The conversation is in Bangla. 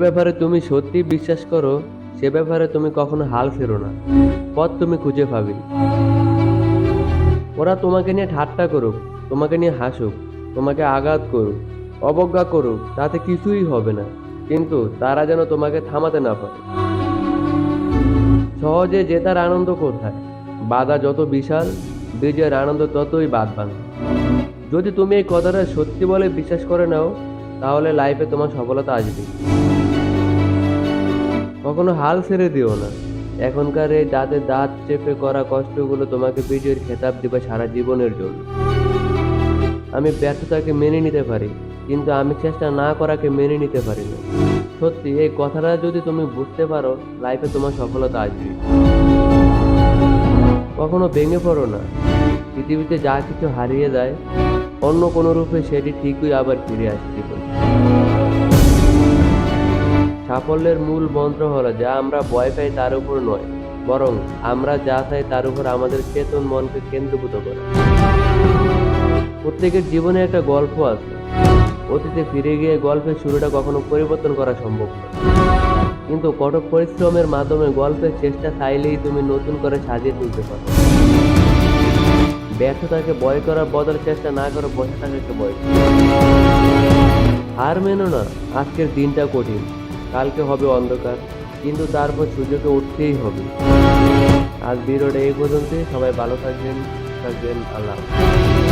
ব্যাপারে তুমি সত্যি বিশ্বাস করো, সে ব্যাপারে তুমি কখনো হাল ছেড়ো না। পথ তুমি খুঁজে পাবে। ওরা তোমাকে নিয়ে ঠাট্টা করুক, তোমাকে নিয়ে হাসুক, তোমাকে আঘাত করুক, অবজ্ঞা করুক, তাতে কিছুই হবে না। কিন্তু তারা যেন তোমাকে থামাতে না পারে। সহজে জেতার আনন্দ কোথায়? বাধা যত বিশাল, বিজয়ের আনন্দ ততই বাদবান। যদি তুমি এই কথাটা সত্যি বলে বিশ্বাস করে নাও, তাহলে লাইফে তোমার সফলতা আসবে। কখনো হাল ছেড়ে দিও না। এখনকার এই দাঁতে দাঁত চেপে করা কষ্টগুলো তোমাকে বিজয়ের খেতাব দিবে সারা জীবনের জন্য। আমি ব্যর্থতাকে মেনে নিতে পারি, কিন্তু আমি চেষ্টা না করাকে মেনে নিতে পারি না। সত্যি এই কথাটা যদি তুমি বুঝতে পারো, লাইফে তোমার সফলতা আসবে। কখনো ভেঙে পড়ো না। পৃথিবীতে যা কিছু হারিয়ে যায়, অন্য কোনো রূপে সেটি ঠিকই আবার ফিরে আসতে পারে। সাফল্যের মূল মন্ত্র হলো, যা আমরা ভয় পাই তার উপর নয়, বরং আমরা যা চাই তার উপর আমাদের চেতন মনকে কেন্দ্রীভূত করে। প্রত্যেকের জীবনে একটা গল্প আছে। অতীতে ফিরে গিয়ে গল্পের শুরুটা কখনো পরিবর্তন করা সম্ভব নয়, কিন্তু কঠোর পরিশ্রমের মাধ্যমে গল্পের চেষ্টা চাইলেই তুমি নতুন করে সাজিয়ে তুলতে পারো। ব্যর্থতাকে ভয় করার বদলে চেষ্টা না করে বসে থাকাকে ভয় করো। হার মেনো না। আজকের দিনটা কঠিন, কালকে হবে অন্ধকার, কিন্তু তারপর সূর্যকে উঠতেই হবে। আজ ভিডিওটা এই পর্যন্তই। সবাই ভালো থাকবেন। আল্লাহ হাফেজ।